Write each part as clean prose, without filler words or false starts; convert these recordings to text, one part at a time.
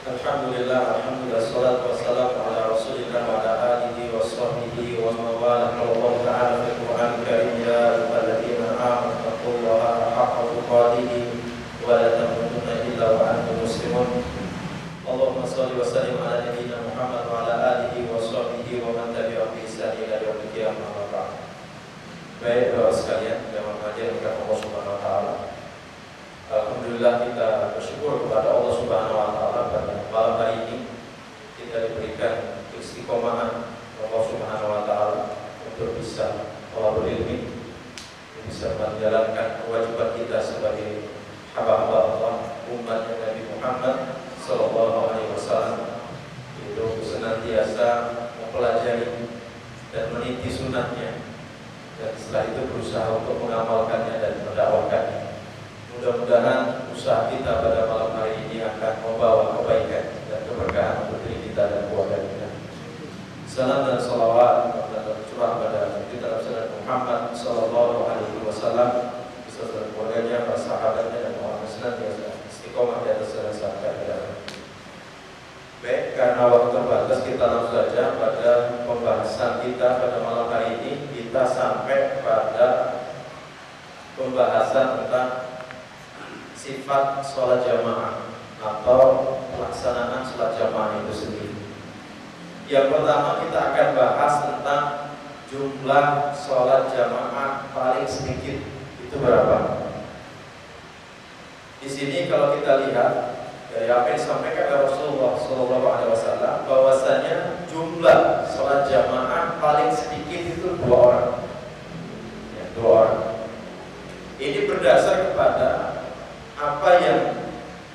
Alhamdulillah, alhamdulillah, salatu wassalamu ala rasulillah wa ala alihi wa sahbihi wa mawalah. Allah Ta'ala fil Qur'an Karim, ya ayyuhalladzina amanu taqullaha haqqa tuqatih wa la tamutunna illa wa antum muslimun. Allahumma shalli wa sallim ala nabiyyina Muhammad wa ala alihi wa sahbihi wa man tabi'ahum bi ihsan ila yaumil qiyamah. Baik, Bapak sekalian, yang dirahmati Allah Subhanahu wa taala. Alhamdulillah, kita bersyukur kepada Allah Subhanahu wa taala pada malam hari ini kita diberikan istiqomahan Allah Subhanahu wa taala untuk bisa berilmu, bisa menjalankan kewajiban kita sebagai hamba-hamba Allah, umat Nabi Muhammad sallallahu alaihi wasallam, itu senantiasa mempelajari dan meniti sunnahnya, dan setelah itu berusaha untuk mengamalkannya dan mendakwakannya. Mudah-mudahan usaha kita pada malam hari ini akan membawa kebaikan dan keberkahan untuk diri kita dan keluarga kita. Salam dan salawat dan curah pada kita Nabi Muhammad sallallahu alaihi wasallam beserta keluarganya, para sahabatnya, dan orang senantiasa istiqomah di atas jalan kebenaran. Baik, karena waktu terbatas kita langsung saja pada pembahasan kita pada malam hari ini. Kita sampai pada pembahasan tentang sifat sholat jamaah atau pelaksanaan sholat jamaah itu sendiri. Yang pertama kita akan bahas tentang jumlah sholat jamaah paling sedikit itu berapa. Di sini kalau kita lihat dari apa yang disampaikan oleh Rasulullah SAW, bahwasanya jumlah sholat jamaah paling sedikit itu 2 orang. Ya, 2 orang. Ini berdasar kepada apa yang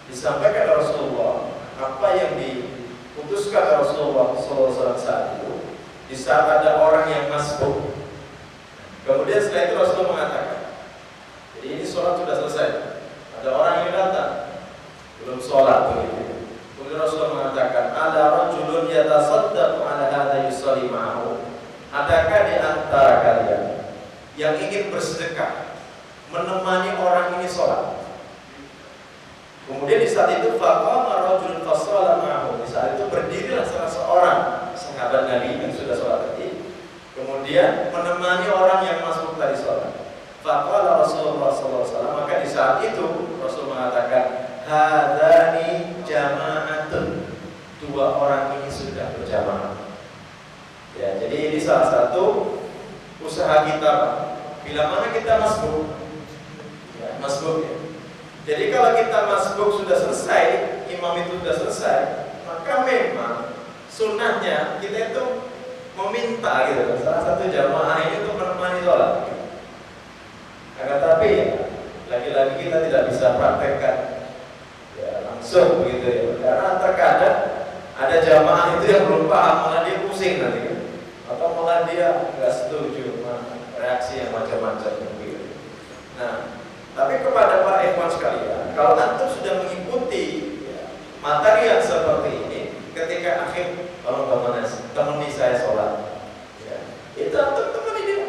disampaikan Rasulullah, apa yang diputuskan Rasulullah SAW saat itu, di saat ada orang yang masbuk. Kemudian setelah itu Rasulullah mengatakan, jadi ini sholat sudah selesai, ada orang yang datang belum sholat begitu. Kemudian Rasulullah mengatakan, ada rajulun yatasaddaqu ala hadza yusalli ma'ahu. Adakah di antara kalian yang ingin bersedekah menemani orang ini sholat? Kemudian di saat itu faqama rajulun fasalla ma'ahu. Di saat itu berdirilah salah seorang sahabat Nabi yang sudah sholat tadi, kemudian menemani orang yang masuk tadi sholat. Faqala Rasulullah SAW, maka di saat itu Rasul mengatakan, hadani jama'atun, 2 orang ini sudah berjamaah. Ya, jadi ini salah satu usaha kita, Pak. Bila mana kita masbuk, ya, masbuk ya. Jadi kalau kita masbuk sudah selesai, imam itu sudah selesai, maka memang sunnahnya kita itu meminta gitu, salah satu jamaah ini untuk menemani sholat. Akan tapi ya, lagi-lagi kita tidak bisa praktekkan ya, langsung begitu ya, karena terkadang ada jamaah itu yang belum paham, malah dia pusing nanti kan, atau malah dia nggak setuju, reaksi yang macam-macam begitu. Nah, tapi kepada para ikhwan sekalian, kalau antum sudah mengikuti ya, materi yang seperti ini, ketika akhir kalau temani saya sholat, ya, itu antum temani dia.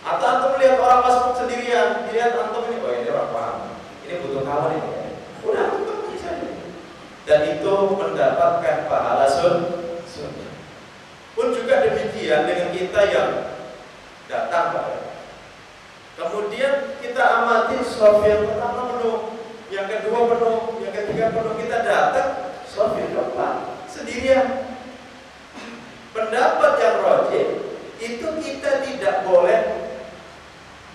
Atau antum melihat orang masuk sendirian, dilihat antum ini, oh ini orang paham, ini butuh kawan ini, ya. Udah antum temani saja. Dan itu mendapatkan pahala sunnah. Pun juga demikian dengan kita yang datang pada. Kemudian kita amati shaf yang pertama penuh, yang kedua penuh, yang ketiga penuh, kita datang shaf yang keempat sendirian. Pendapat yang rajih itu kita tidak boleh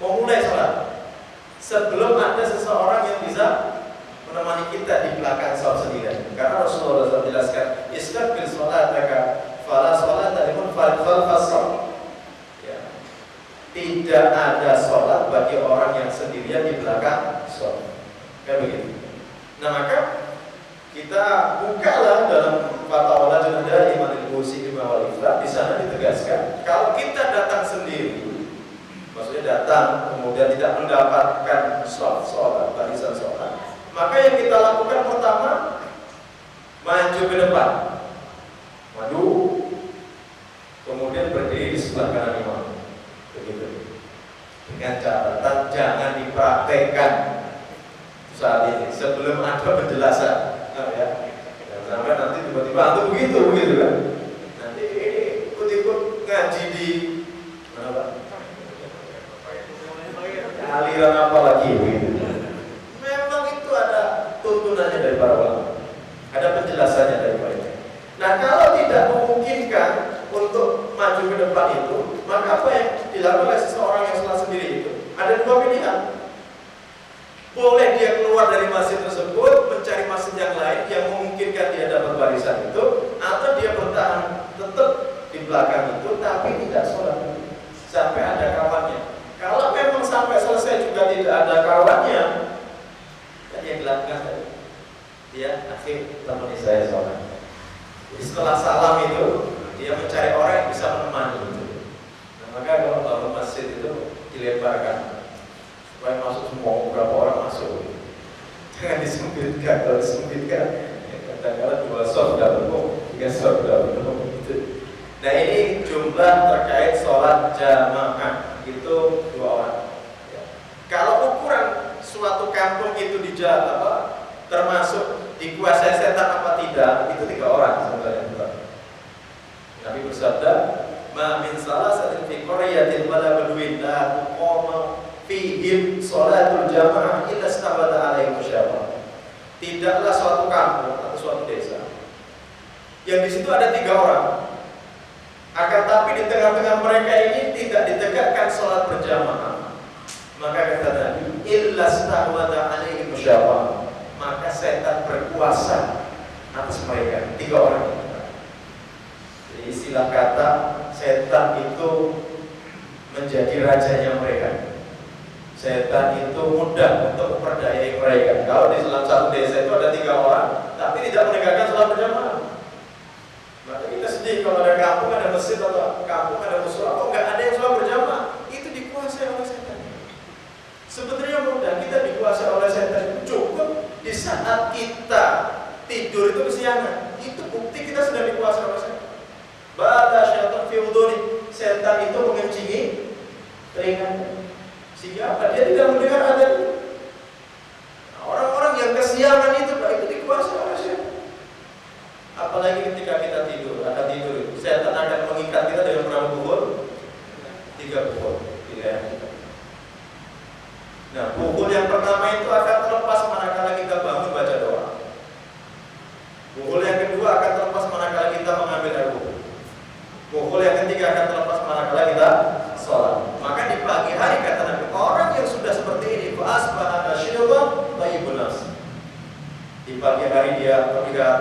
memulai sholat sebelum ada seseorang yang bisa menemani kita di belakang shaf sendirian. Karena Rasulullah SAW menjelaskan, istaqbil sholataka fala sholata liman khalfas. Tidak ada sholat bagi orang yang sendirian di belakang sholat. Kayak begitu. Nah, maka kita bukalah dalam fatwa Lajnah Daimah lil Musyi'in wal Iflah. Di sana ditegaskan, kalau kita datang sendiri, maksudnya datang kemudian tidak mendapatkan sholat, barisan sholat, maka yang kita lakukan pertama, maju ke depan, maju, kemudian berdiri di sebelah kanan imam. Begitu. Dengan catatan jangan dipraktekkan saat ini sebelum ada penjelasan, ya. Jangan sampai Bantu begitu kan. Nanti ini ikut-ikut ngaji di mana Pak? Aliran apa lagi begitu. Memang itu ada tuntunannya dari para ulama. Ada penjelasannya dari mereka. Nah, kalau tidak memungkinkan untuk maju ke depan itu, maka apa yang dilakukan oleh seseorang yang sholat sendiri itu? Ada dua pilihan. Boleh dia keluar dari masjid tersebut, mencari masjid yang lain yang memungkinkan dia dapat barisan itu, atau dia bertahan tetap di belakang itu, tapi tidak sholat sampai ada kawannya. Kalau memang sampai selesai juga tidak ada kawannya, kan yang dilakukan tadi, dia akhir temani saya sholat. Jadi setelah salam itu, dia mencari orang yang bisa menemani itu. Nah, maka kalau bangun masjid itu dilebarkan supaya masuk semua, beberapa orang masuk. Jangan disempitkan. Kalau disempitkan, kadang-kadang 2 sof sudah penuh, 3 sof sudah penuh gitu. Nah, ini jumlah terkait sholat jamaah itu 2 orang. Ya. Kalau ukuran suatu kampung itu termasuk dikuasai setan apa tidak, itu 3 orang sebenarnya. Nabi bersabda, "Ma min salasatin fi qaryatin wala badwin la tuqama fihim sholatul jamaah illa stawada alaihi musyabah." Tidaklah suatu kampung atau suatu desa yang di situ ada 3 orang, akan tapi di tengah-tengah mereka ini tidak ditegakkan sholat berjamaah, maka kata Nabi, illa stawada alaihi musyabah, maka setan berkuasa atas mereka 3 orang. Jadi istilah kata setan itu menjadi rajanya mereka. Setan itu mudah untuk memperdayai mereka. Kalau di dalam satu desa itu ada 3 orang, tapi tidak menegakkan sholat berjamaah, maka kita sedih kalau ada kampung, ada masjid, atau kampung ada musola, kok nggak ada yang sholat berjamaah. Itu dikuasai oleh setan. Sebenarnya mudah, kita dikuasai oleh setan. Cukup di saat kita tidur itu kesiangan, itu bukti kita sudah dikuasai oleh setan. Bada syaitan fi udhuni, setan itu mengencingi telinganya. Sehingga apa? Dia tidak mendengar adzan. Nah, orang-orang yang kesiangan itu dikuasai oleh setan. Apalagi ketika kita tidur, setan akan mengikat kita dengan berapa pukul? 3 pukul. Nah, pukul yang pertama itu akan terlepas manakala kita bangun baca doa. Pukul yang kedua akan terlepas manakala kita mengambil air wudu. Pukul yang ketiga akan terlepas manakala kita sholat. Maka di pagi hari kata Nabi, orang yang sudah seperti ini, fa'asbaha nasyidun thayyibun nafs. Di pagi hari dia terlihat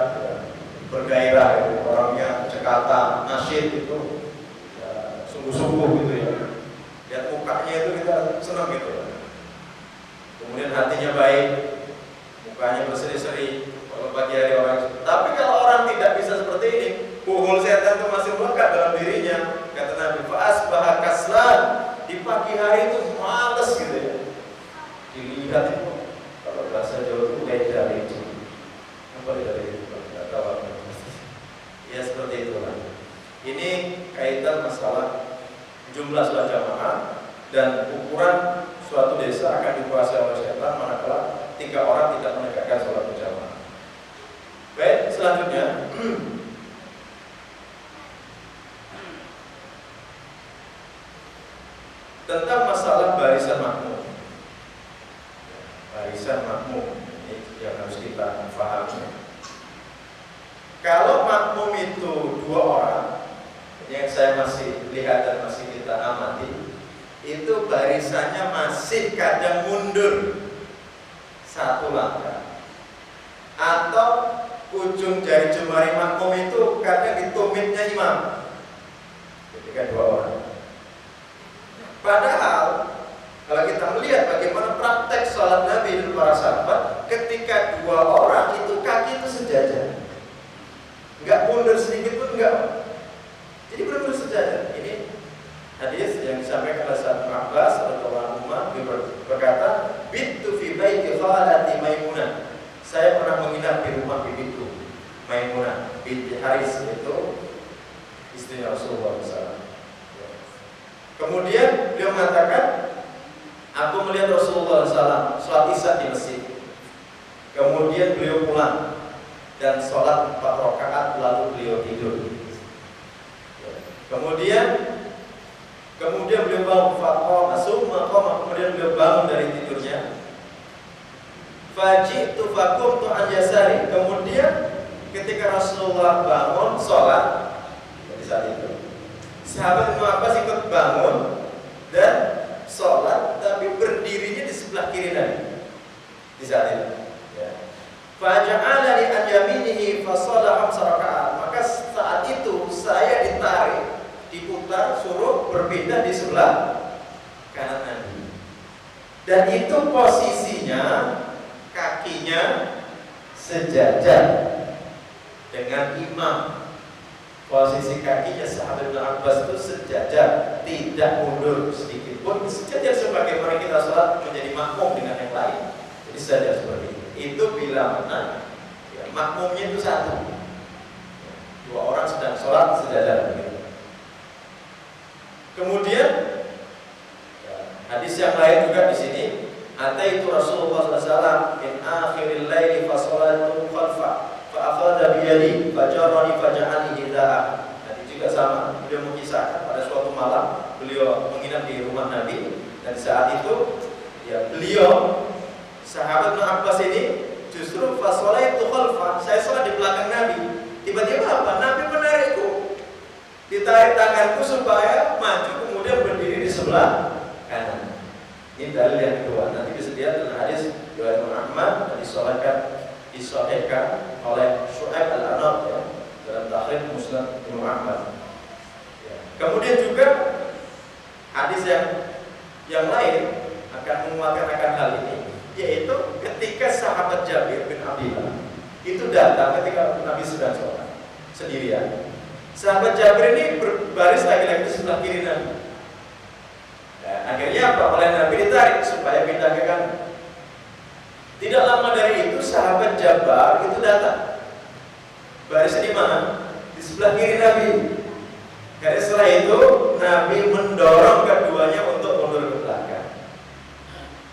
bergairah, orangnya cekatan, nasyid itu ya, sungguh-sungguh gitu ya. Lihat mukanya itu kita senang gitu ya. Kemudian hatinya baik, mukanya berseri-seri. Kalau pagi hari orang, tapi kalau orang tidak bisa seperti ini, pukul setan itu masih melekat dalam dirinya. Kata Nabi, fa'asbaha kaslan, di pagi hari itu males gitu ya. Dilihat itu, kalau bahasa Jawa itu kayak dari itu. Apa dari itu? Tidak tahu apa. Ya seperti itulah. Ini kaitan masalah jumlah sholat jamaah dan ukuran suatu desa akan dikuasai oleh setan manakala 3 orang tidak menegakkan sholat berjamaah. Baik, selanjutnya tentang masalah barisan makmum. Barisan makmum ini yang harus kita pahami. Kalau makmum itu 2 orang, yang saya masih lihat dan masih kita amati, itu barisannya masih kadang mundur 1 langkah, atau ujung jari jemari makmum itu kadang di tumitnya imam ketika 2 orang. Padahal kalau kita melihat bagaimana praktek sholat Nabi dan para sahabat, ketika 2 orang itu kaki itu sejajar, nggak mundur sedikit pun enggak. Jadi benar-benar sejajar. Ini hadis yang disampaikan oleh Sa'ad bin Abbas radhiyallahu anhu, berkata, "Bittu fi baiti khalati Maimunah." Saya pernah menginap di rumah bibiku Maimunah binti Haris, itu istri Rasulullah SAW. Kemudian beliau mengatakan, aku melihat Rasulullah SAW sholat isya di masjid. Kemudian beliau pulang dan sholat 4 rakaat lalu beliau tidur. Kemudian beliau bangun, faqama summa qama, kemudian beliau bangun dari tidurnya. Faji'tu faqumtu an yasari, kemudian ketika Rasulullah bangun sholat, di saat itu sahabat Ibnu Abbas ikut bangun dan sholat, tapi berdirinya di sebelah kiri Nabi di saat itu. Faja'alani an yaminihi fa shalla 5 rakaat, maka saat itu saya ditarik, diputar, suruh berpindah di sebelah kanan Nabi. Dan itu posisinya kakinya sejajar dengan imam. Posisi kakinya sahabat Ibnu Abbas itu sejajar, tidak mundur sedikit pun, sejajar sebagaimana kita sholat menjadi makmum dengan yang lain. Jadi sejajar seperti itu. Itu bila mana makmumnya itu satu, 2 orang sedang sholat sejajar. Kemudian hadis yang lain juga di sini, ataitu Rasulullah SAW min akhiril laili fa sholatu khalfa fa akhadha bi yadi fa jarrani fa ja'alni hidaa'a. Tadi juga sama, beliau mengisahkan pada suatu malam beliau menginap di rumah Nabi, dan saat itu beliau sahabat Ibnu Abbas ini justru fa sholatu khalfa, saya sholat di belakang Nabi. Tiba-tiba apa? Nabi menarikku, ditarik tanganku supaya maju, kemudian berdiri di sebelah kanan. Ini dalil yang kedua. Nanti bisa dilihat dalam hadis riwayat Imam Ahmad dan disahihkan oleh Syu'aib al-Arnab dalam Takhrij Musnad Imam Ahmad. Kemudian juga hadis yang lain akan menguatkan akan hal ini, yaitu ketika sahabat Jabir bin Abdillah itu datang ketika Nabi sedang sholat sendirian. Sahabat Jabir ini berbaris lagi-lagi di sebelah kiri Nabi. Akhirnya apa? Oleh Nabi ditarik supaya pindah ke kanan. Tidak lama dari itu sahabat Jabar itu datang. Barisnya di mana? Di sebelah kiri Nabi. Karena setelah itu Nabi mendorong keduanya untuk mundur ke belakang.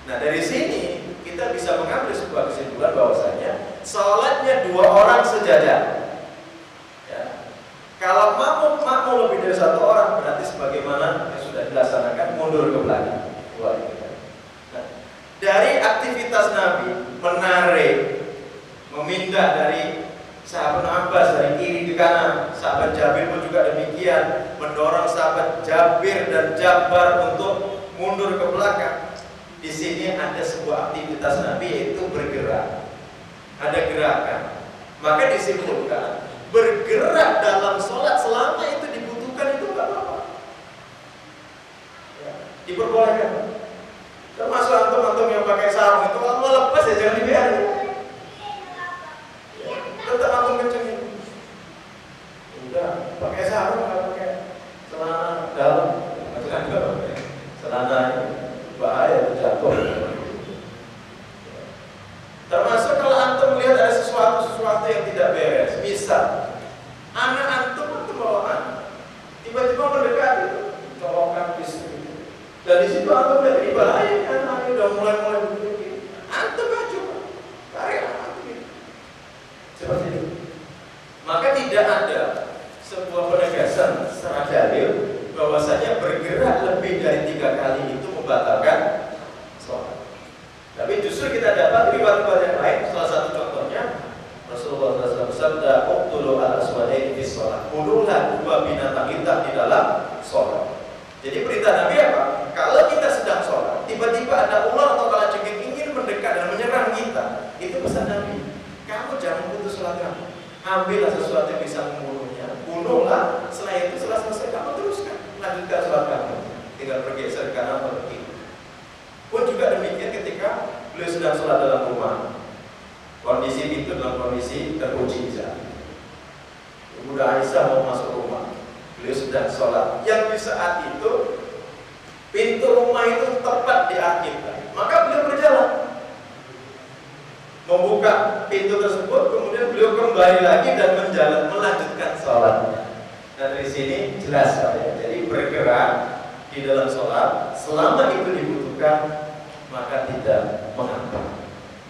Nah, dari sini kita bisa mengambil sebuah kesimpulan bahwasanya salatnya 2 orang sejajar. Kalau makmum lebih dari 1 orang, berarti sebagaimana yang sudah dilaksanakan mundur ke belakang. Nah, dari aktivitas Nabi menarik, memindah dari sahabat Abbas dari kiri ke kanan, sahabat Jabir pun juga demikian, mendorong sahabat Jabir dan Jabar untuk mundur ke belakang. Di sini ada sebuah aktivitas Nabi, yaitu bergerak, ada gerakan. Maka disimpulkan bergerak dalam sholat selama itu dibutuhkan itu nggak apa-apa, diperbolehkan. Termasuk antum yang pakai sarung itu kalau lepas ya jangan dibiarin, tetap antum kencengin. Udah pakai sarung, nggak pakai celana dalam, celana bahaya jatuh. Termasuk kalau antum melihat ada sesuatu yang tidak beres, misal anak antum bawa anak, tiba-tiba mendekati, colokan pisau, dan di situ antum lihat ini bahaya, anaknya udah mulai begini, antum maju, tarik anak gitu, seperti itu. Maka tidak ada sebuah penegasan secara dalil bahwasanya bergerak lebih dari 3 kali itu membatalkan sholat. Tapi justru kita dapat riwayat-riwayat yang lain. Salah satu contohnya Rasulullah SAW bersabda, "Uqtulu al-aswadaini fi sholat." Bunuhlah 2 binatang hitam di dalam sholat. Jadi perintah Nabi apa? Kalau kita sedang sholat, tiba-tiba ada ular atau kalajengking ingin mendekat dan menyerang kita, itu pesan Nabi. Kamu jangan putus sholat kamu. Ambillah sesuatu yang bisa membunuhnya, bunuhlah. Setelah itu selesai kamu teruskan, lanjutkan sholat kamu. Tinggal bergeser ke kanan atau ke kiri. Pun juga demikian ketika beliau sedang sholat dalam rumah, kondisi itu dalam kondisi terkunci saat itu. Bunda Aisyah mau masuk rumah, beliau sedang sholat. Yang di saat itu pintu rumah itu tepat di akhir, maka beliau berjalan membuka pintu tersebut, kemudian beliau kembali lagi dan melanjutkan sholat. Dan dari sini jelas ya, jadi bergerak di dalam sholat selama itu dibutuhkan maka tidak mengapa.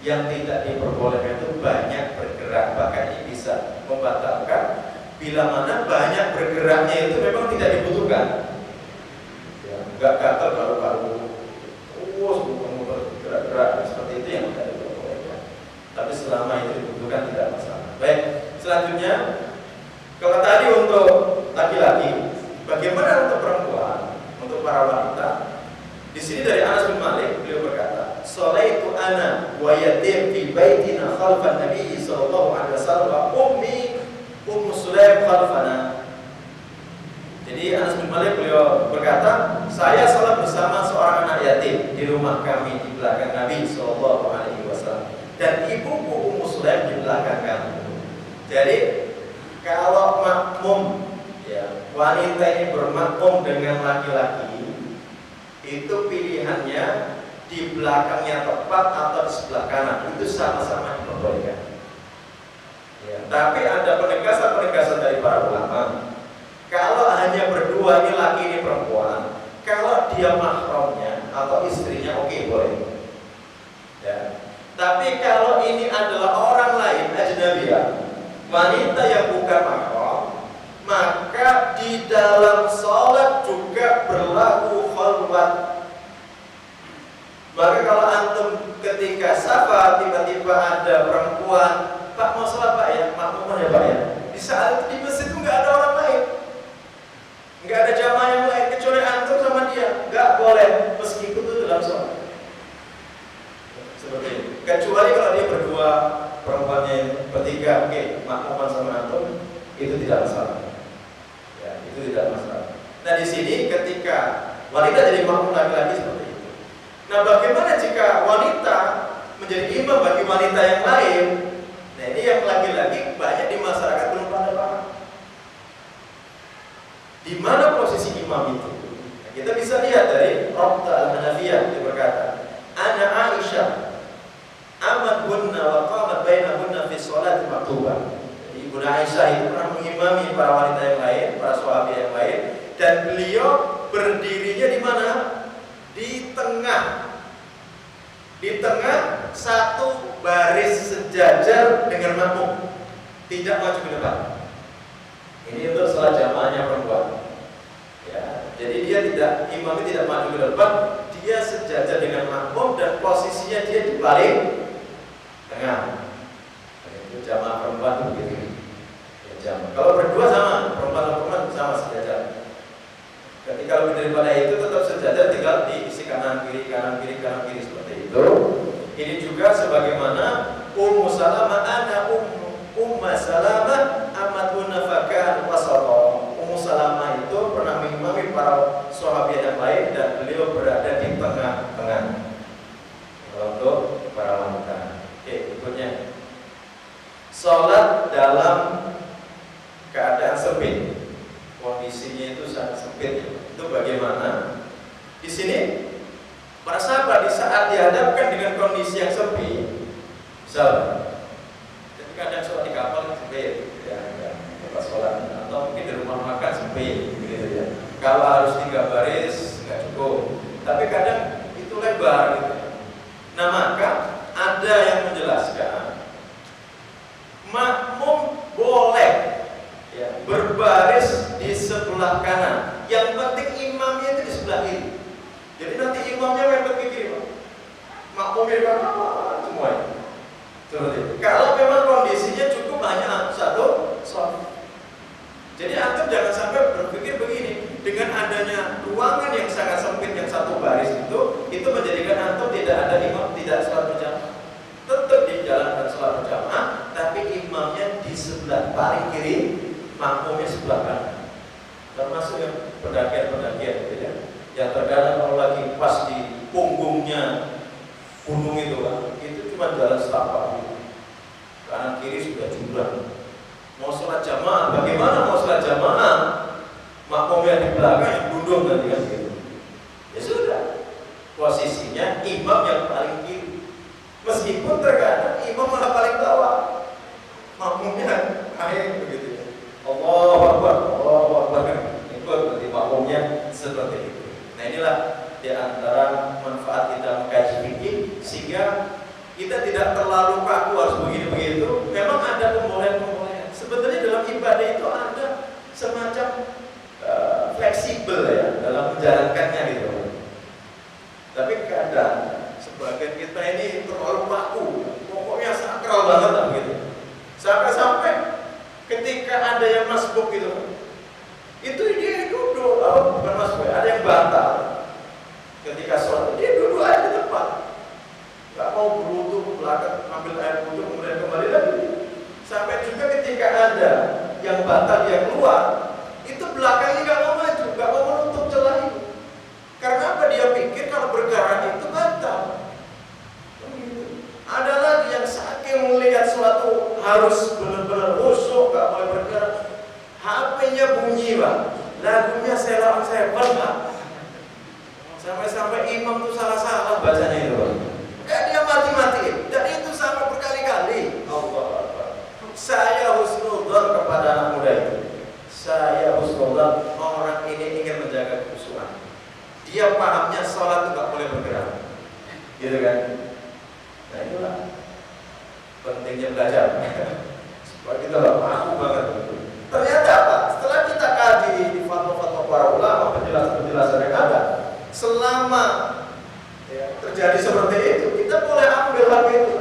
Yang tidak diperbolehkan itu banyak bergerak, bahkan ini bisa membatalkan bila mana banyak bergeraknya itu memang tidak dibutuhkan. Ya, enggak gatal baru-baru kamu bergerak-gerak seperti itu yang tidak dibolehkan. Tapi selama itu dibutuhkan tidak masalah. Baik, selanjutnya kalau tadi untuk laki-laki, bagaimana untuk perempuan, untuk para wanita? Di sini dari Anas bin Malik beliau berkata, "Shalaitu ana wa yatim fi baitina khalfan Nabi sallallahu alaihi wasallam wa Ummu Sulaim khalfana." Jadi Anas bin Malik beliau berkata, saya salat bersama seorang anak yatim di rumah kami di belakang Nabi sallallahu alaihi wasallam dan ibuku Ummu Sulaim di belakang kami. Jadi kalau makmum, ya, wanita ini bermakmum dengan laki-laki, itu pilihannya di belakangnya tepat atau di sebelah kanan, itu sama-sama diperbolehkan. Ya, tapi ada penegasan-penegasan dari para ulama. Kalau hanya berdua, ini laki ini perempuan, kalau dia mahramnya atau istrinya, oke, boleh. Ya. Tapi kalau ini adalah orang lain, ajnabiyah, wanita yang bukan mahram, maka di dalam sholat juga berlaku khalwat. Maka kalau antum ketika safar tiba-tiba ada perempuan, Pak mau sholat Pak ya, makmum ya Pak ya. Di saat di masjid itu nggak ada orang lain, nggak ada jamaah yang lain kecuali antum sama dia, nggak boleh meskipun itu dalam sholat. Seperti itu. Kecuali kalau dia berdua, perempuannya bertiga, oke, makmuman sama antum, itu tidak masalah. Ya, itu tidak masalah. Nah di sini ketika wanita jadi makmum laki-laki seperti itu. Nah bagaimana jika wanita menjadi imam bagi wanita yang lain? Nah ini yang laki-laki banyak di masyarakat belum pada paham. Di mana posisi imam itu? Nah, kita bisa lihat dari Rabta al-Hanafiyah yang berkata, Ana Aisyah amat gunna wa qamat bainahunna fi sholati maktubah. Ibu Aisyah itu pernah mengimami para wanita yang lain, para sahabat yang lain, dan beliau berdirinya di mana? Di tengah satu baris sejajar dengan makmum, tidak maju ke depan. Ini untuk salat jamaahnya perempuan. Ya, jadi dia tidak, imamnya tidak maju ke depan, dia sejajar dengan makmum dan posisinya dia di paling tengah. Itu jamaah perempuan begitu. Kalau berdua sama, perempuan sama sejajar. Ketika lebih daripada itu tetap sejajar, tinggal diisi kanan kiri seperti itu. Ini juga sebagaimana Ummu Salamah Ummu Salamah amatun nafakan wasata. Ummu Salamah itu pernah mengimami para sahabat yang lain dan beliau berada di tengah-tengah untuk para wanita. Oke, berikutnya. Salat dalam keadaan sempit, kondisinya itu sangat sempit. Itu bagaimana? Di sini para sahabat di saat dihadapkan dengan kondisi yang sempit, misalnya ketika ada sholat di kapal sempit, ya, tempat sholat, atau mungkin di rumah makan sempit, gitu ya. Kalau harus 3 baris nggak cukup, tapi kadang itu lebar, gitu. Nah maka ada yang menjelaskan makmum boleh ya, berbaris di sebelah kanan. Yang penting imamnya itu di sebelah kiri. Jadi nanti imamnya mepet ke kiri, makmumnya di kanan semuanya. Seperti itu. Kalau memang kondisinya cukup hanya satu shaf. Jadi antum jangan sampai berpikir begini, dengan adanya ruangan yang sangat sempit yang satu baris itu menjadikan antum tidak ada imam, tidak sholat berjamaah. Tetap dijalankan sholat berjamaah, tapi imamnya di sebelah paling kiri, makmumnya sebelah kanan. Termasuk yang pendakian gitu ya. Yang terkadang kalau lagi pas di punggungnya gunung itu kan, itu cuma jalan setapak gitu. Kanan kiri sudah jurang. Mau sholat jamaah, bagaimana mau sholat jamaah? Makmumnya di belakang yang duduk nanti kan gitu. Ya sudah, posisinya imam yang paling kiri. Meskipun terkadang imam malah paling bawah, makmumnya akhir begitu ya. Allahu Akbar, ikut berarti makmumnya seperti itu. Nah inilah di antara manfaat kita mengkaji fikih, sehingga kita tidak terlalu kaku harus begini-begitu. ibadah itu ada semacam fleksibel ya dalam menjalankannya gitu. Tapi kadang sebagian kita ini terlalu baku, pokoknya sakral banget lah gitu. Sampai-sampai ketika ada yang masbuk gitu, itu dia duduk, bukan masbuk, ada yang batal. Ketika sholat, dia duduk aja di tempat, nggak mau berwudu ke belakang, ambil air wudu kemudian kembali lagi. Sampai juga ketika ada yang batal yang keluar, itu belakangnya nggak mau maju, nggak mau menutup celah itu. Karena apa? Dia pikir kalau bergerak itu batal. Ada lagi yang saking melihat suatu harus benar-benar khusyuk, nggak boleh bergerak. HP-nya bunyi, Pak. Lagunya Sheila on Seven, Pak. Sampai-sampai imam tuh salah-salah bacanya itu, Pak. Dia mati-matiin. Dan itu sama berkali-kali. Allah. Saya husnudzon kepada anak muda itu. Saya husnudzon, orang ini ingin menjaga kekhusyuan. Dia pahamnya sholat itu nggak boleh bergerak, gitu kan? Nah itulah pentingnya belajar. Supaya kita nggak mampu banget. Ternyata apa? Setelah kita kaji di fatwa-fatwa para ulama, penjelasan yang ada, selama ya, terjadi seperti itu, kita boleh ambil hal itu.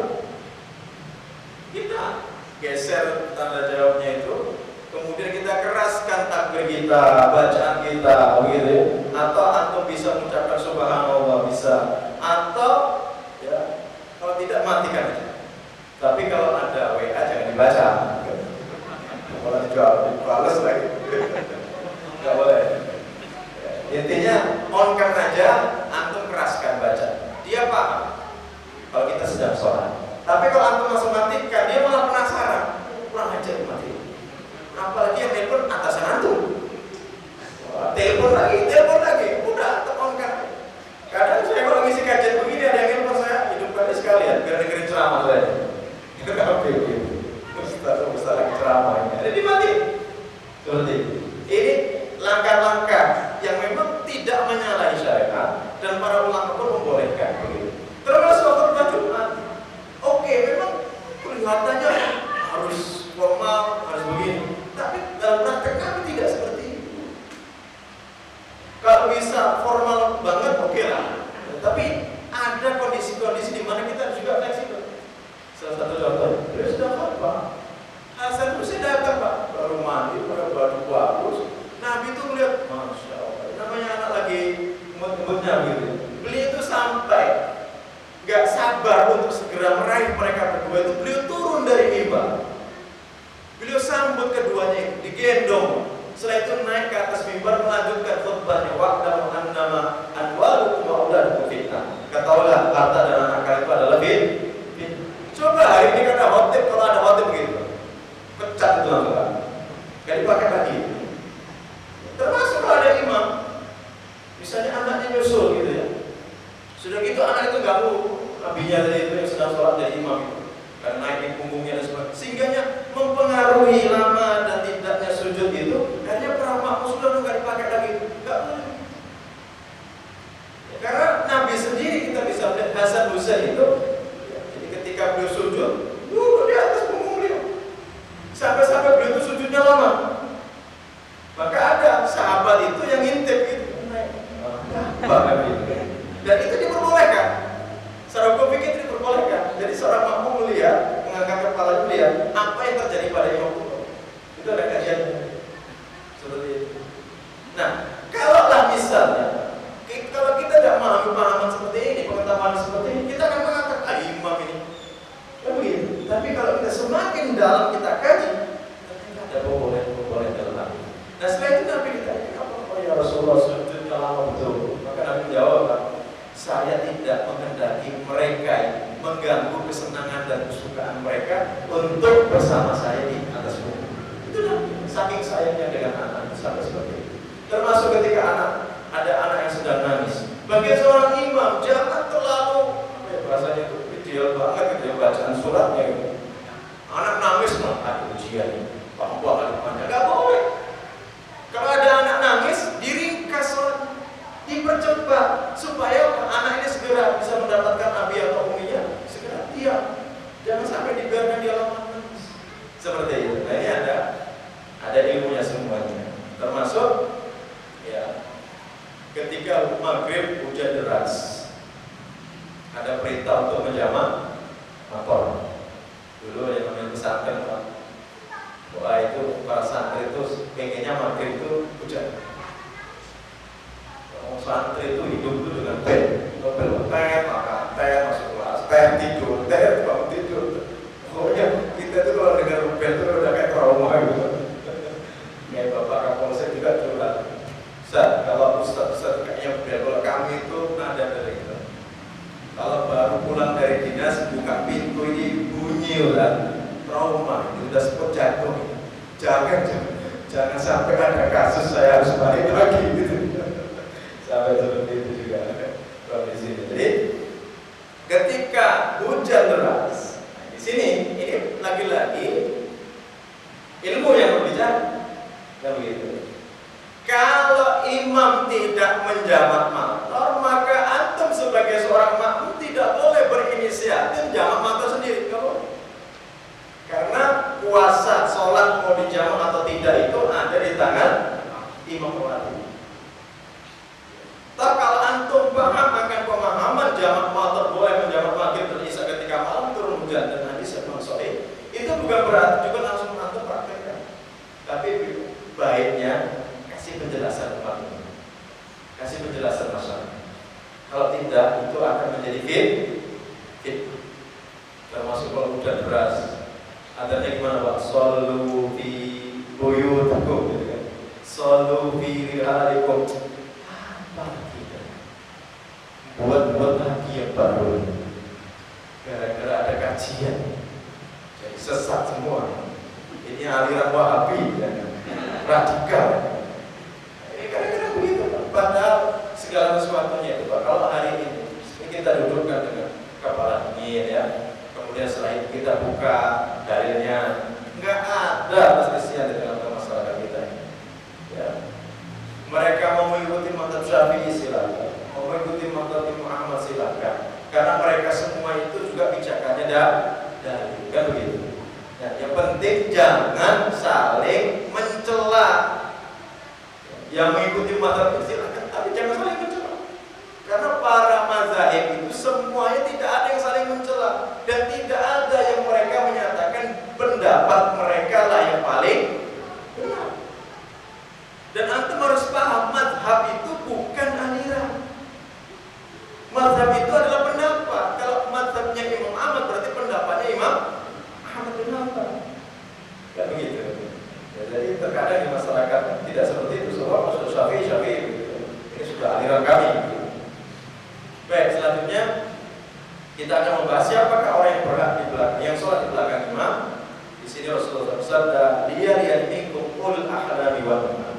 Kita geser tanda jawabnya itu, kemudian kita keraskan takbir kita, bacaan kita, begitu. Atau antum bisa mengucapkan subhanallah, bisa. Atau ya, kalau tidak matikan aja. Tapi kalau ada WA jangan dibaca. Kalau dijawab, dibalas lagi. Nggak boleh. Intinya on cam aja, antum keraskan baca. Dia paham kalau kita sedang sholat. Tapi kalau antum langsung matikan, dia malah penasaran. Kurang aja mati. Apalagi yang telepon atasan antum. Telepon lagi, udah on cam. Kadang saya kalau ngisi kajian begini ada yang telepon saya, hidupkan sekalian biar dengerin ceramah saya. Oke. Ustaz lagi ceramah ini. Ada dimati. Seperti ini langkah-langkah yang memang tidak menyalahi syariat dan para ulama pun membolehkan begitu. Termasuk khutbah Jumat. Oke, memang kelihatannya harus formal, harus begini. Tapi dalam prakteknya tidak seperti itu. Kalau bisa formal banget oke lah. Tapi ada kondisi-kondisi di mana kita juga fleksibel. Salah satu contoh, beliau sudah khutbah. Hasan Hussein datang, Pak, baru mandi, baru baju bagus. Nabi itu melihat, masya Allah, namanya anak lagi imut-imutnya gitu. Beliau itu sampai nggak sabar untuk segera meraih mereka berdua itu. Beliau turun dari mimbar. Beliau sambut keduanya itu, digendong. Setelah itu naik ke atas mimbar melanjutkan khutbahnya. Wa'lamu annama amwalukum wa auladukum fitnah. Ketahuilah harta dan anak kalian itu adalah fitnah. Coba hari ini kata khotib, kalau ada khotib begitu, pecat itu langsung kan. Gak dipakai lagi. Termasuk kalau ada imam, misalnya anaknya nyusul gitu ya. Sudah gitu anak itu ganggu abinya tadi itu yang sedang sholat dari imam itu, karena naikin punggungnya dan sebagainya, sehingga mempengaruhi lama dan tidaknya sujud itu. Akhirnya para makmum sudah nggak dipakai lagi, nggak boleh. Ya, karena Nabi sendiri kita bisa lihat Hasan Hussein itu, ya, jadi ketika beliau sujud, di atas punggung beliau, sampai-sampai beliau itu sujudnya lama. Maka ada sahabat itu yang ngintip gitu, dan itu diperbolehkan. Secara hukum fikih itu diperbolehkan. Jadi seorang makmum melihat, mengangkat kepala melihat apa yang terjadi pada imam itu ada kajiannya seperti itu. Nah, kalaulah misalnya kalau kita tidak memahami pemahaman seperti ini, pengetahuan seperti ini, kita akan mengatakan imam ini kan begitu. Tapi kalau kita semakin dalam kita kaji, ternyata ada boleh dalam hati. Nah setelah itu Nabi ditanya, apa ya Rasulullah sujudnya lama betul? Maka Nabi menjawab, saya tidak menghendaki mereka mengganggu kesenangan dan kesukaan mereka untuk bersama saya di atas bumi. Itu Nabi, saking sayangnya dengan anak sampai seperti itu. Termasuk ketika ada anak yang sedang nangis. Bagi seorang imam, jangan terlalu rasanya itu ideal banget gitu ya, bacaan suratnya gitu. Anak nangis ada ujian ini, banget depannya, nggak boleh. Kalau ada anak nangis, diringkas sholat, dipercepat supaya anak ini segera bisa mendapatkan abi atau uminya, segera diam, jangan sampai dibiarkan dia lama nangis. Seperti itu. Nah ini ada para santri itu pengennya maghrib itu hujan. Santri itu hidup itu dengan bel makan teh, masuk kelas, teh tidur, bangun tidur. Pokoknya kita itu kalau dengar bel itu udah kayak trauma gitu. Kayak Bapak Kapolsek juga curhat. Ustaz, kalau Ustaz kayaknya bel, kalau kami itu nada dari itu. Kalau baru pulang dari dinas, buka pintu ini bunyi udah trauma, ini udah sempat jatuh. Jangan sampai ada kasus saya harus balik lagi gitu. Sampai seperti itu juga kondisinya. Jadi ketika hujan deras, di sini ini lagi-lagi ilmu yang berbicara, kan begitu. Kalau imam tidak menjamak motor, maka antum sebagai seorang makmum tidak boleh berinisiatif jamak motor sendiri, nggak boleh. Karena kuasa sholat mau dijamak atau tidak itu ada di tangan imam ratib. Tapi kalau antum paham akan pemahaman jamak motor boleh menjamak maghrib dan isya ketika malam turun hujan dan hadis yang sahih, itu bukan berarti juga langsung antum praktekkan. Tapi baiknya kasih penjelasan umatnya, kasih penjelasan masalah. Kalau tidak, itu akan menjadi fit. Termasuk kalau hujan deras, adanya gimana Pak? Shollu fi buyutikum, gitu kan? Shollu fi rihalikum. Buat lagi yang baru, gara-gara ada kajian, jadi sesat semua. Ini aliran Wahabi, ya. Radikal. Ini kadang-kadang begitu, Pak. Padahal segala sesuatunya itu, Pak. Kalau hari ini kita dudukkan dengan kepala dingin, ya. Kemudian setelah itu kita buka dalilnya, nggak ada perselisihan di dalam masyarakat kita ini. Ya. Mereka mau mengikuti mazhab Syafi'i silakan, mau mengikuti mazhab Muhammad silakan, karena mereka semua itu juga pijakannya dari, kan begitu. Ya, yang penting jangan saling mencela. Yang mengikuti mazhab silakan, tapi jangan saling mencela. Karena para mazhab itu semuanya tidak ada yang saling mencela dan tidak ada yang mereka menyatakan pendapat mereka lah yang paling benar. Dan antum harus paham, mazhab itu bukan aliran. Mazhab itu adalah pendapat. Kalau mazhabnya Imam Ahmad berarti pendapatnya Imam Ahmad bin Hanbal. Kan begitu. Ya, jadi terkadang di masyarakat tidak seperti itu. Semua maksud Syafi'i ini sudah aliran kami. Baik, selanjutnya kita akan membahas siapakah orang yang berhak di belakang, yang sholat di belakang imam. Di sini Rasulullah bersabda, "Liya minkum ulul ahlami wal nuha."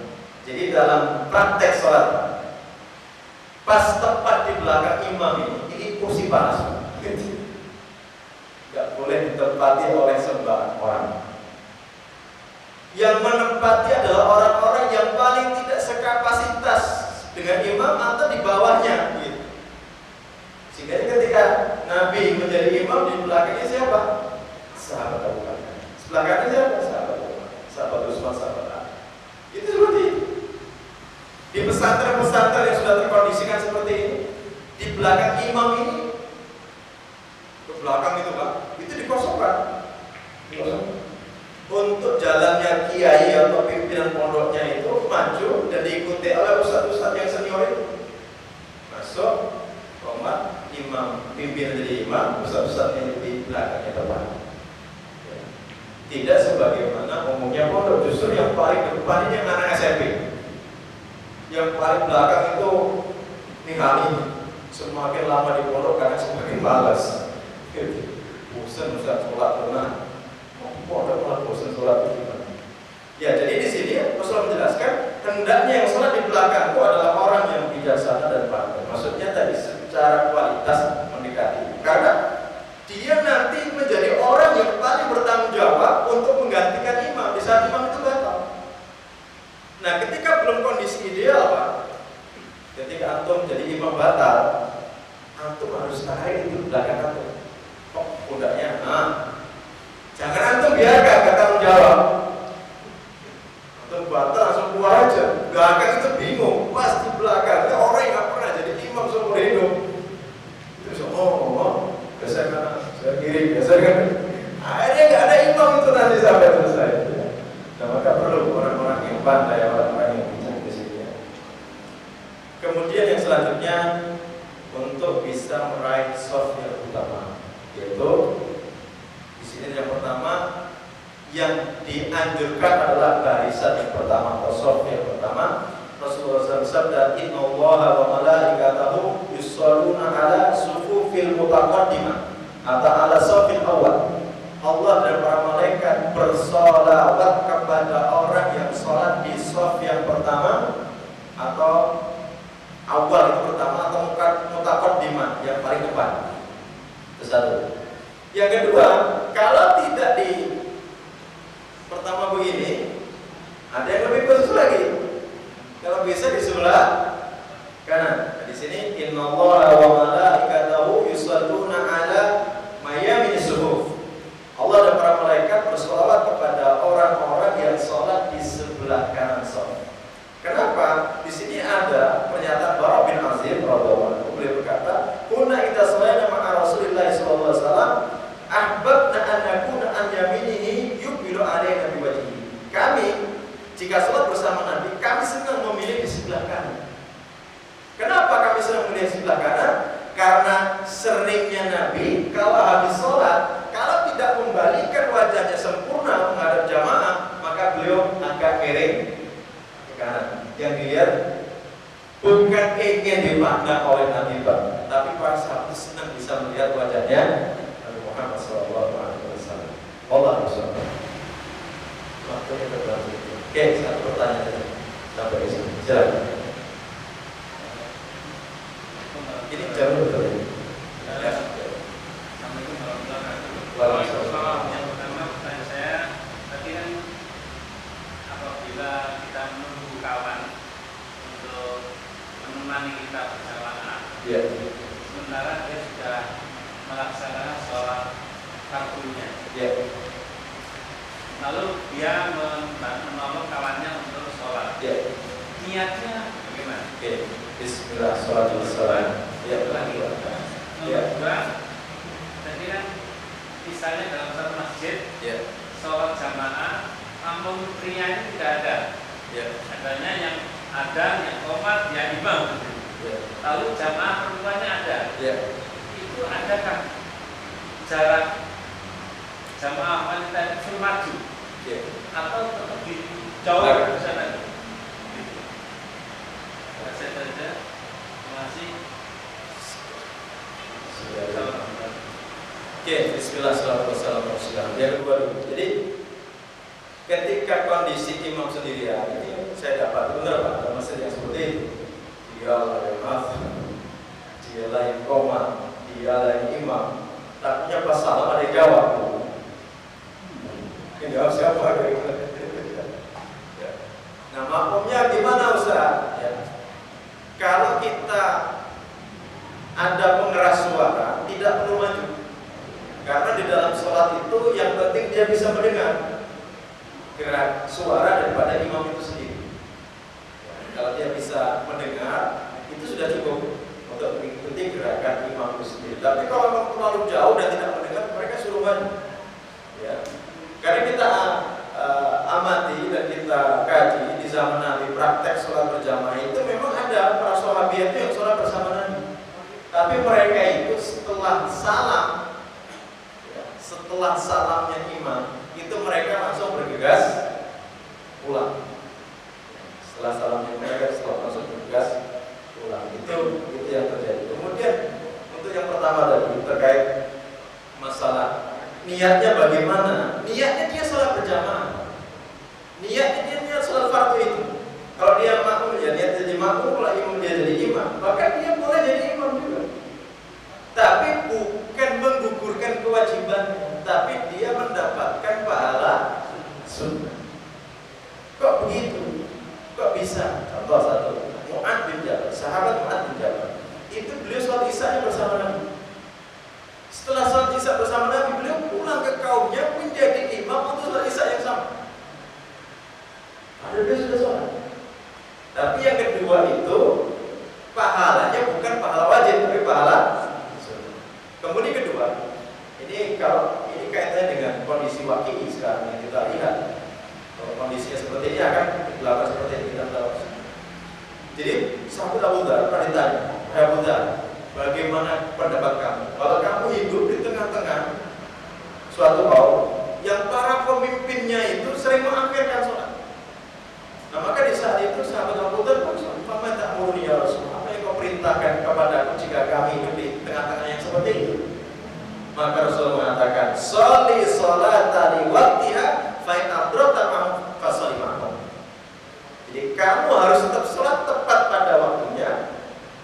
Jadi dalam praktek sholat, pas tepat di belakang imam ini kursi panas, nggak boleh ditempati oleh sembarang orang. Yang menempati adalah orang-orang yang paling tidak sekapasitas dengan imam atau di bawahnya. Gitu. Sehingga ketika Nabi menjadi imam, di belakangnya siapa? Sahabat Abu Bakar. Sebelakangnya siapa? Sahabat Abu Bakar, sahabat Utsman, sahabat Ali. Itu seperti itu. Di pesantren-pesantren yang sudah terkondisikan seperti ini, di belakang imam ini, ke belakang itu Pak, itu dikosongkan. Untuk jalannya kiai atau pimpinan pondoknya itu maju dan diikuti oleh ustadz-ustadz yang senior itu. Masuk, komat, imam, pimpinan jadi imam, ustadz-ustadz yang di belakangnya tepat. Tidak sebagaimana umumnya pondok, justru yang paling depan ini yang anak SMP. Yang paling belakang itu nihali, semakin lama di pondok karena semakin malas. Bosan Ustaz sholat pernah, pondok malah bosan sholat gimana? Ya, jadi di sini Rasulullah menjelaskan hendaknya yang sholat di belakang itu adalah orang yang bijaksana dan pandai. Maksudnya tadi secara kualitas mendekati, karena dia nanti menjadi orang yang paling bertanggung jawab untuk menggantikan imam di saat imam itu batal. Nah, ketika belum kondisi ideal, Pak, ketika antum jadi imam batal, antum harus tarik itu belakang antum. Kok pundaknya? Jangan antum biarkan, gak tanggung jawab. Antum batal langsung keluar aja. Belakang itu bingung, pas di belakang orang yang gak pernah jadi imam seumur hidup. Itu biasa kan, saya kiri, biasa kan. Akhirnya gak ada imam itu nanti sampai selesai. Nah, maka pandai orang-orang yang bijak di sini ya. Kemudian yang selanjutnya untuk bisa meraih soft yang utama, yaitu di sini yang pertama yang dianjurkan adalah barisan yang pertama atau soft yang pertama. Rasulullah SAW bersabda, Inna Allaha wa malaikatahu yusholuna ala sufufil mutaqaddimah atau ala sofil awal. Allah dan para malaikat bersolawat kepada orang yang sholat di sof yang pertama atau awal itu pertama atau mutaqaddimah yang paling depan. Itu satu. Yang kedua, kalau tidak di pertama begini, ada yang lebih khusus lagi. Kalau bisa di sebelah kanan. Di sini innallaha wa malaikatahu yusholluna ala mayamin suhuf. Allah dan para malaikat bersolawat kepada orang-orang yang sholat di sebelah kanan sholat. Kenapa? Di sini ada pernyataan Bara bin Azib radhiyallahu anhu. Beliau berkata, "Kunna idza shalayna ma'a Rasulillah sallallahu alaihi wasallam, ahbabna an nakuna an yaminihi yuqbilu alaina biwajhihi." Kami jika sholat bersama Nabi, kami senang memilih di sebelah kanan. Kenapa kami senang memilih di sebelah kanan? Karena seringnya Nabi kalau habis sholat, kalau tidak membalikan wajahnya sempurna menghadap jamaah, maka beliau agak miring ke kanan. Yang dilihat bukan ingin dipandang oleh Nabi, tapi para sahabat senang bisa melihat wajahnya Nabi Muhammad SAW. Allah SWT. Waktunya terlalu. Oke, satu pertanyaan sampai di sini. Silakan. Ini jauh betul ya. Assalamualaikum warahmatullahi wabarakatuh. Waalaikumsalam. Yang pertama pertanyaan saya, tadi kan apabila kita menunggu kawan untuk menemani kita perjalanan, sementara dia sudah melaksanakan sholat fardunya, lalu dia menolong kawannya untuk sholat, niatnya bagaimana? Bismillah, sholatu wassalam. Nomor dua, tadi kan misalnya dalam satu masjid sholat jamaah, namun prianya tidak ada, adanya yang komat, yang imam. Lalu jamaah perempuannya ada. Itu adakah jarak jamaah wanita itu maju atau tetap di jauh ke sana? Saya saja. Terima kasih. Bismillah, salatu wassalamu ala rasulillah. Yang kedua dulu. Jadi ketika kondisi imam sendirian, ini saya dapat benar Pak, ada masjid yang seperti itu. Dialah yang mazhab, dialah yang koma, dialah yang imam. Takutnya pas salam ada yang jawab. Yang jawab siapa? Nah, makmumnya gimana Ustaz? Kalau kita ada pengeras suara, tidak perlu maju. Karena di dalam sholat itu yang penting dia bisa mendengar gerak suara daripada imam itu sendiri. Kalau dia bisa mendengar, itu sudah cukup untuk mengikuti gerakan imam itu sendiri. Tapi kalau terlalu jauh dan tidak mendengar, mereka suruh maju. Karena kita amati dan kita kaji di zaman Nabi praktek sholat berjamaah itu memang ada para sahabat itu yang sholat bersama Nabi. Tapi mereka itu setelah salamnya imam itu mereka langsung bergegas pulang. Setelah salamnya mereka langsung bergegas pulang. Itu yang terjadi. Kemudian untuk yang pertama tadi terkait masalah niatnya bagaimana? Niatnya dia sholat berjamaah. Niatnya dia sholat fardu itu. Kalau dia makmum ya niat jadi makmum, kalau imam dia jadi imam, bahkan dia boleh jadi imam juga. Tapi bukan menggugurkan kewajibannya, tapi dia mendapatkan pahala sunnah. Kok begitu? Kok bisa? Contoh satu, Mu'adz bin Jabal, sahabat Mu'adz bin Jabal. Itu beliau sholat isya bersama Nabi. Setelah sholat isya bersama Nabi, beliau pulang ke kaumnya menjadi imam untuk sholat isya yang sama. Ada dia sudah sholat. Tapi yang kedua itu pahalanya bukan pahala wajib, tapi pahala sunnah. Kemudian kedua, ini kaitannya dengan kondisi wakil sekarang yang kita lihat. Kalau kondisinya seperti seperti ini akan dilakukan seperti ini kita tahu. Jadi sahabat Abu Dzar pernah ditanya, Abu Dzar, bagaimana pendapat kamu? Kalau kamu hidup di tengah-tengah suatu kaum yang para pemimpinnya itu sering mengakhirkan sholat. Nah maka di saat itu sahabat Abu Dzar berkata, "Fama ta'muruni ya Rasul? Apa yang kau perintahkan kepadaku jika kami hidup di tengah-tengah yang seperti itu?" Maka Rasul mengatakan, "Sholli sholata li waqtiha fa in adrata ma'hum fasholli ma'hum." Jadi kamu harus tetap sholat tepat pada waktunya.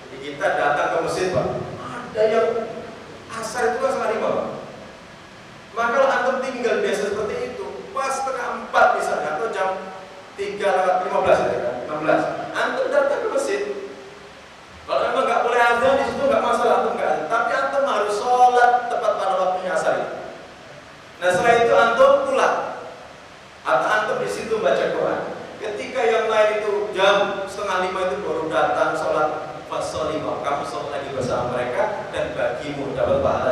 Jadi kita datang ke masjid, Pak, ada yang asar itu kan setengah 5, Pak. Maka kalau antum tinggal biasa seperti itu, pas setengah 4 misalnya atau jam 3:15 ya kan, 16, antum datang ke masjid. Kalau memang nggak boleh azan di situ nggak masalah, antum nggak azan. Tapi antum harus sholat tepat pada waktunya asar itu. Nah setelah itu antum pulang atau antum di situ baca Quran. Ketika yang lain itu jam 4:30 itu baru datang sholat fasholli, kamu sholat lagi bersama mereka dan bagimu dapat pahala